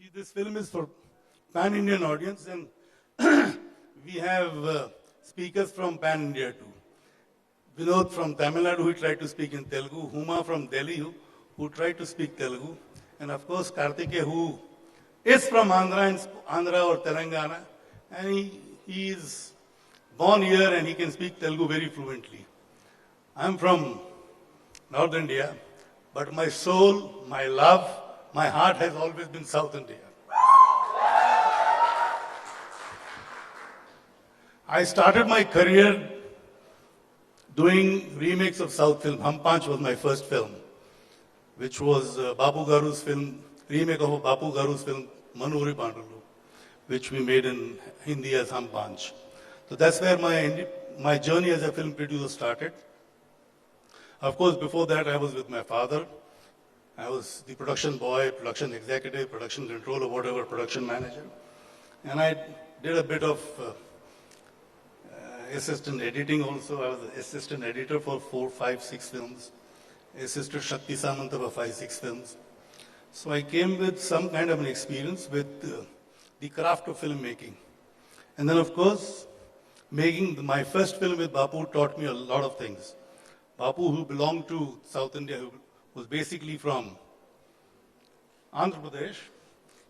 See, this film is for pan-Indian audience, and we have speakers from pan-India too. Vinod from Tamil Nadu, who tried to speak in Telugu. Huma from Delhi, who tried to speak Telugu. And of course, Kartikeya, who is from Andhra or Telangana. And he is born here and he can speak Telugu very fluently. I'm from North India, but my soul, my love, my heart has always been South India. I started my career doing remakes of South film. Hum Panch was my first film, which was Bapu Garu's film, remake of Bapu Garu's film, Manuri Pandulu, which we made in Hindi as Hum Panch. So that's where my journey as a film producer started. Of course, before that, I was with my father. I was the production boy, production executive, production controller, whatever, production manager. And I did a bit of assistant editing also. I was assistant editor for 4, 5, 6 films. Assistant Shakti Samanta for 5, 6 films. So I came with some kind of an experience with the craft of filmmaking. And then of course, making my first film with Bapu taught me a lot of things. Bapu, who belonged to South India, who was basically from Andhra Pradesh.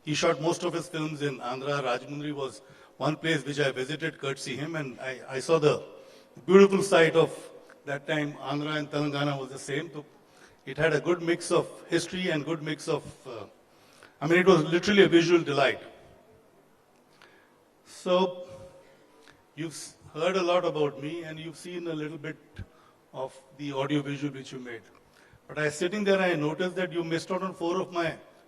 He shot most of his films in Andhra. Rajmundry was one place which I visited courtesy him, and I saw the beautiful sight of that time. Andhra and Telangana was the same. So it had a good mix of history and good mix of, it was literally a visual delight. So you've heard a lot about me and you've seen a little bit of the audio visual which you made. But I was sitting there, I noticed that you missed out on 4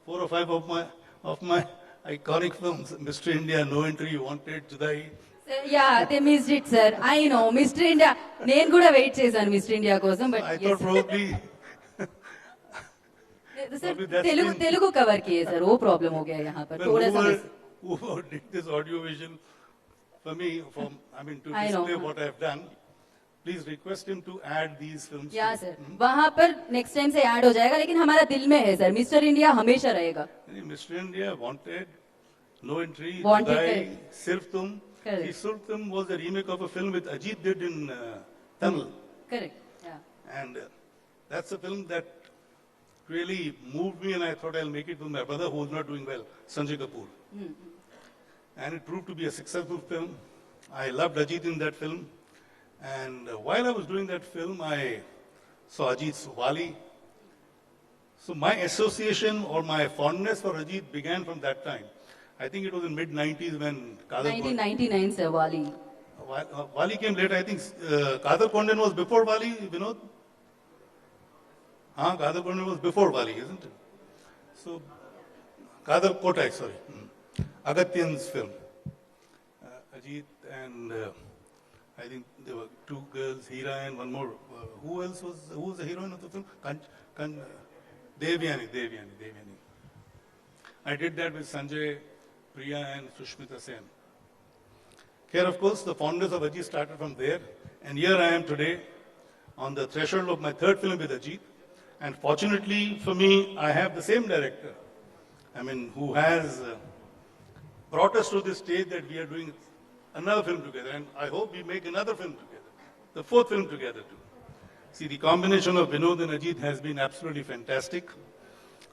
or 5 of my iconic films. Mr. India, No Entry, Wanted, Judai. Sir, yeah, they missed it, sir. I know. Mr. India, నేను కూడా wait చేశాను mister India కోసం but I thought probably sir Telugu cover किए sir वो problem हो गया यहाँ पर थोड़ा सा whoever did this audio vision for me, to display what I have done, please request him to add these films. या सर वहाँ पर नेक्स्ट टाइम से ऐड हो जाएगा लेकिन हमारा दिल में है सर मिस्टर इंडिया हमेशा रहेगा. Mr. India, Wanted, No Entry, Wanted, Judai, Sirf Tum. See, Sirf Tum was a remake of a film which Ajith did in Tamil. Correct. Yeah. And that's a film that really moved me, and I thought I'll make it with my brother who was not doing well, Sanjay Kapoor. And it proved to be a successful film. I loved Ajith in that film. And while I was doing that film, I saw Ajith's Wali. So my association or my fondness for Ajith began from that time. I think it was in mid-90s when 1999 sir, Wali. Wali came later. I think Kadar Kondan was before Wali, Vinod? Kadar Kondan was before Wali, isn't it? So, Kadar Kotak, sorry. Agatyan's film. Ajith and I think there were 2 girls, Hira and one more. Who was the heroine of the film? Devyani. I did that with Sanjay, Priya and Sushmita Sen. Here, of course, the fondness of Ajith started from there. And here I am today on the threshold of my 3rd film with Ajith. And fortunately for me, I have the same director. Who has brought us to this stage that we are doing another film together. And I hope we make another film together. The 4th film together too. See, the combination of Vinod and Ajith has been absolutely fantastic.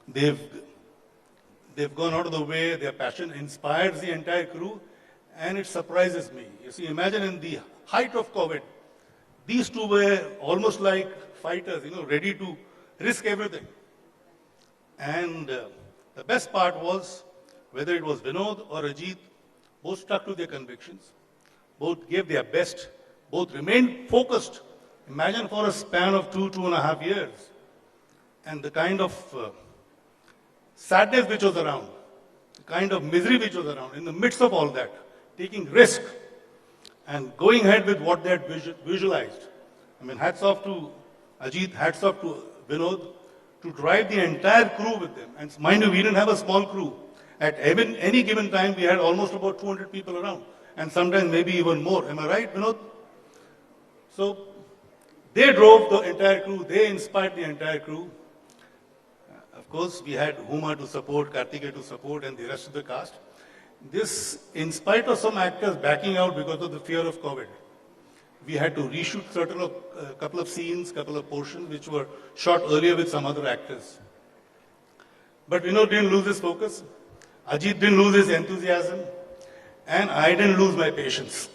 They've gone out of the way. Their passion inspires the entire crew. And it surprises me. You see, imagine in the height of COVID, these 2 were almost like fighters, ready to risk everything. And the best part was, whether it was Vinod or Ajith, both stuck to their convictions, both gave their best, both remained focused. Imagine for a span of 2.5 years, and the kind of sadness which was around, the kind of misery which was around, in the midst of all that, taking risk and going ahead with what they had visualized. Hats off to Ajith, hats off to Vinod, to drive the entire crew with them. And mind you, we didn't have a small crew. At any given time, we had almost about 200 people around, and sometimes maybe even more. Am I right, Vinod? So they drove the entire crew. They inspired the entire crew. Of Of course, we had Huma to support, Kartikeya to support, and the rest of the cast. This, in spite of some actors backing out because of the fear of COVID, we had to reshoot couple of scenes, couple of portions which were shot earlier with some other actors. But Vinod didn't lose his focus. Ajith didn't lose his enthusiasm. And I didn't lose my patience.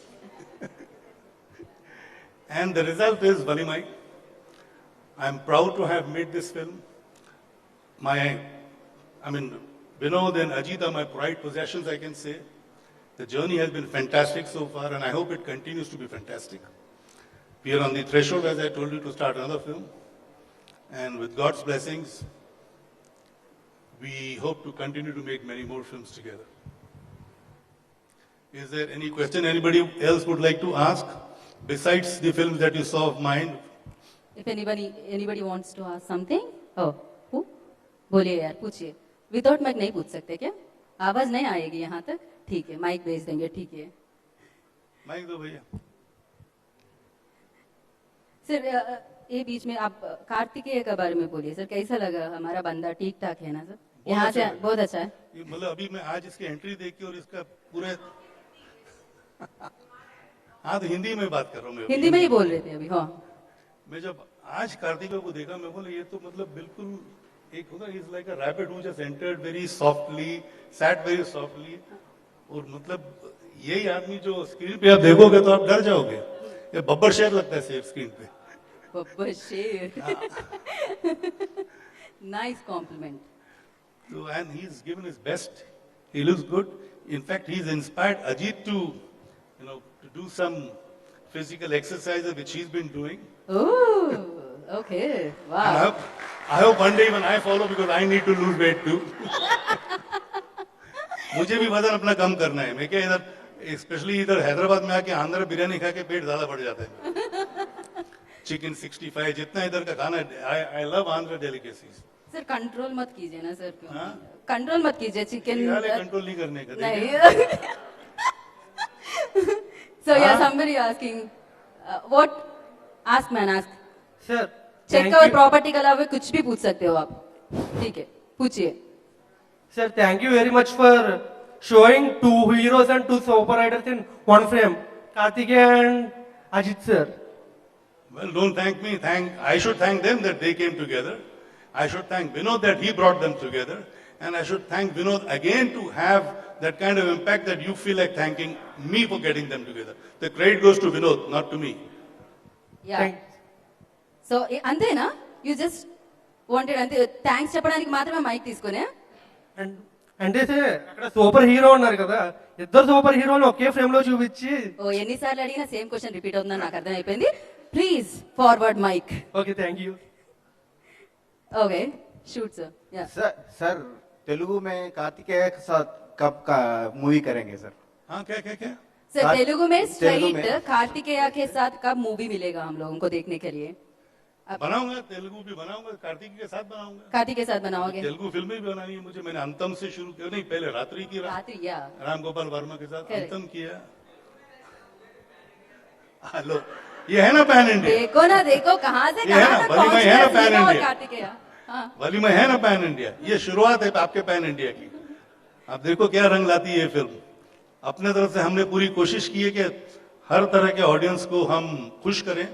And the result is Valimai. I'm proud to have made this film. Vinod and Ajith are my pride possessions, I can say. The journey has been fantastic so far, and I hope it continues to be fantastic. We are on the threshold, as I told you, to start another film. And with God's blessings, we hope to continue to make many more films together. Is there any question anybody else would like to ask, besides the films that you saw of mine? If anybody wants to ask something, oh, who? बोलिए यार, पूछिए. Without mic नहीं पूछ सकते क्या? आवाज नहीं आएगी यहाँ तक? ठीक है, माइक भेज देंगे, ठीक है. माइक दो भैया. सर, ये बीच में आप कार्तिकेय के बारे में बोलिए सर. कैसा लगा? हमारा बंदा ठीक ठाक है ना सर? यहाँ से बहुत अच्छा है. मतलब अभी मैं आज इसकी एंट्री देखी और इसका पूरे हाँ, तो हिंदी में बात कर रहा हूँ मैं. हिंदी में ही बोल रहे थे अभी. हाँ, मैं जब आज कार्तिकेय को देखा, मैं बोला ये तो मतलब बिल्कुल एक होता है, is like a rapid who just entered very softly, sat very softly. और मतलब यही आदमी जो स्क्रीन पे आप देखोगे तो आप डर जाओगे. ये बब्बर शेर लगता है सिर्फ स्क्रीन पे. बब्बर शेर. Nice compliment. So, and he's given his best. He looks good. In fact, he's inspired Ajith to do some physical exercises which he's been doing. Oh, okay. Wow. And I hope one day even I follow, because I need to lose weight too. मुझे भी वजन अपना कम करना है. मैं क्या इधर, specially इधर हैदराबाद में आके आंध्र बिरयानी खा के पेट ज्यादा बढ़ जाता है. चिकन 65 जितना इधर का खाना है. I love Andhra delicacies. Sir control मत कीजिए ना सर. कंट्रोल मत कीजिए. चिकन कंट्रोल नहीं करने का. नहीं. So yeah, somebody asking, what? Ask man, ask. Sir, check और प्रॉपर्टी के अलावा कुछ भी पूछ सकते हो आप. ठीक है, पूछिए. Sir, thank you very much for showing two heroes and two super riders in one frame, Kartikeya and Ajith sir. Well, don't thank me. I should thank them that they came together. I should thank Vinod that he brought them together. And I should thank Vinod again to have that kind of impact that you feel like thanking me for getting them together. The credit goes to Vinod, not to me. Yeah. Thanks. So అంతేనా? You just wanted అంతే. Thanks చెప్పడానికి మాత్రమే mic తీసుకునే. And అంటే అక్కడ super hero ఉన్నారు కదా, ఇద్దరు సూపర్ హీరోలు ఒకే ఫ్రేమ్ లో చూపించి. ఓ, ఎన్నిసార్లు అడిగినా సేమ్ క్వశ్చన్ రిపీట్ అవుతుందని నాకు అర్థమైపోయింది. Please forward mic. Okay, thank you. Okay, shoot sir. Yeah sir Telugu में कार्तिकेय के साथ कब का मूवी करेंगे सर? हाँ, क्या? सर तेलुगु में स्ट्रेट में। कार्तिकेया के साथ कब मूवी मिलेगा हम लोगों को देखने के लिए? बनाऊंगा, तेलुगु भी बनाऊंगा, कार्तिक के साथ बनाऊंगा. कार्तिक के साथ बनाओगे? तेलुगु फिल्म भी बनानी है मुझे. मैंने अंतम से शुरू किया. नहीं, पहले रात्रि की रात्रि, या राम गोपाल वर्मा के साथ Correct. अंतम किया. हेलो, ये है ना पैन इंडिया. देखो ना, देखो कहाँ से ये है कहाँ ना, तक वलीमाई पहुंच है ना गया पैन सीमा और इंडिया. कार्तिकेया. हाँ, वालीमा है ना पैन इंडिया. ये शुरुआत है आपके पैन इंडिया की. आप देखो क्या रंग लाती है ये फिल्म. अपने तरफ से हमने पूरी कोशिश की है कि हर तरह के ऑडियंस को हम खुश करें.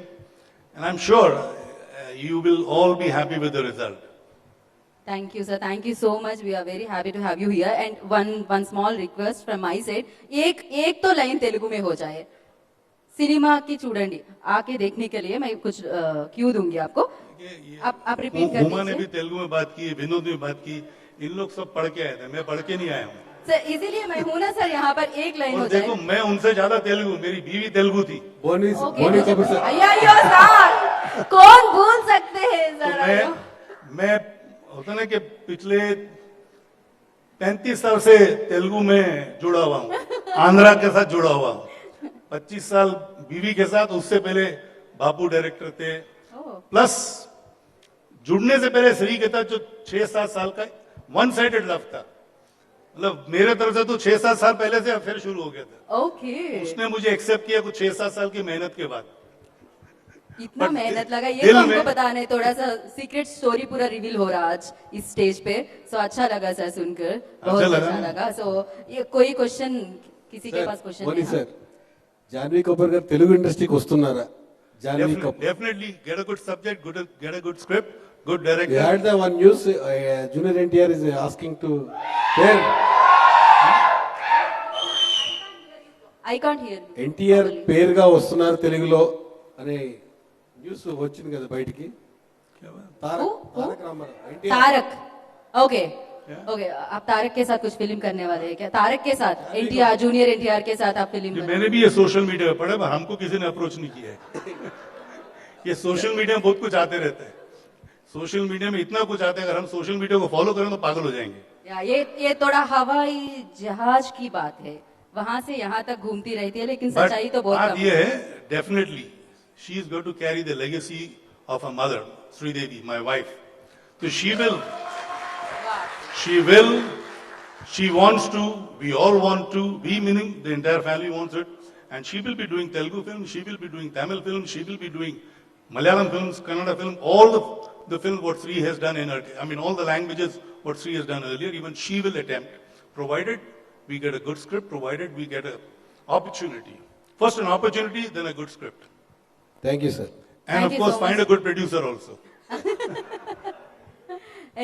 And I am sure you will all be happy with the result. Thank you, sir. Thank you so much. We are very happy to have you here. And one small request from my side. एक तो line Telugu में हो जाए. Cinema की चूड़ंडी आके देखने के लिए मैं कुछ क्यू दूंगी आपको. आप रिपीट कर हुमा ने भी दीजिए. तेलुगु में बात की, विनोद ने बात की. इन लोग सब पढ़ के आए थे, मैं पढ़ के नहीं आया हूँ. सर इसीलिए मैं हूं ना सर यहाँ पर. एक लाइन और हो देखो, जाए. मैं उनसे ज्यादा तेलुगु, मेरी बीवी तेलुगु थी. बोनी Okay. कपूर सर अय्यो सर, कौन भूल सकते हैं तो सर? मैं होता ना कि पिछले 35 साल से तेलुगु में जुड़ा हुआ हूँ. आंध्रा के साथ जुड़ा हुआ हूँ. 25 साल बीवी के साथ. उससे पहले बापू डायरेक्टर थे. प्लस जुड़ने से पहले श्री के साथ जो 6-7 साल का वन साइडेड लव था. मतलब मेरे तरफ से तो 6-7 साल पहले से अफेयर शुरू हो गया था. ओके. उसने मुझे एक्सेप्ट किया कुछ 6-7 साल की मेहनत के बाद. इतना But मेहनत लगा, ये दिल तो हमको में- पता नहीं, थोड़ा सा सीक्रेट स्टोरी पूरा रिवील हो रहा आज इस स्टेज पे. सो अच्छा लगा सर सुनकर, बहुत अच्छा लगा अच्छा ना? लगा. सो ये कोई क्वेश्चन किसी के पास क्वेश्चन మోనీ है? సార్ జాన్వీ కపూర్ గారు తెలుగు ఇండస్ట్రీకి వస్తున్నారా? Janhvi Kapoor Definitely get a good subject, get a good script, good We director. had the one news, Junior NTR is asking to pair. I can't hear you. NTR పేరుగా వస్తున్నారు తెలుగులో అనే న్యూస్ వచ్చింది కదా బయటికి. తారక్ తారక్ రామారావు ఎన్టీఆర్ तारक. ओके ओके, आप तारक के साथ कुछ फिल्म करने वाले हैं क्या? तारक के साथ, एनटीआर, जूनियर एनटीआर के साथ आप फिल्म ये कर. मैंने भी ये सोशल मीडिया पे पढ़ा, पर हमको किसी ने अप्रोच नहीं किया है. ये सोशल मीडिया में बहुत कुछ आते रहता है. सोशल मीडिया में इतना कुछ आता है, अगर हम सोशल मीडिया को फॉलो करें तो पागल हो जाएंगे. या ये थोड़ा हवाई जहाज की बात है, वहां से यहाँ तक घूमती रहती है, लेकिन But सच्चाई तो बहुत बात कम ये है. है, definitely she is going to carry the legacy of her mother, Sri Devi, my wife. So she wants to, we all want to, we meaning the entire family wants it, and she will be doing Telugu films, she will be doing Tamil films, she will be doing Malayalam films, Kannada films, all the films what Sri has done in her, I mean all the languages what Sri has done earlier, even she will attempt, provided we get a good script, provided we get an opportunity. First an opportunity, then a good script. Thank you sir. And Thank of you course, so find much. a good producer also.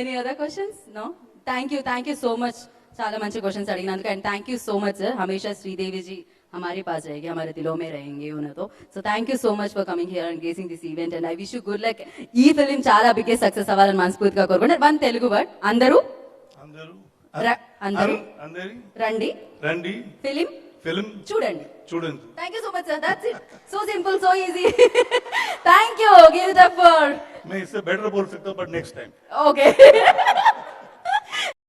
Any other questions? No? Thank you so much. చాలా మంచి questions అడిగినందుకు, and thank you so much sir. हमेशा श्रीदेवी जी हमारे पास रहेगी, हमारे दिलों में रहेंगे उन्हें तो. So thank you so much for coming here and gracing this event, and I wish you good luck. ఈ ఫిలిం చాలా బిగ్గెస్ట్ సక్సెస్ అవ్వాలని మనస్ఫూర్తిగా కోరుకుంటే వన్ తెలుగు వర్డ్, అందరూ అందరూ అందరి రండి, రండి ఫిలిం చూడండి. చూడండి. Thank you so much sir. That's it. So simple, so easy. Thank you. Give it up for. मैं इससे बेटर बोल सकता हूँ, बट नेक्स्ट टाइम. Okay.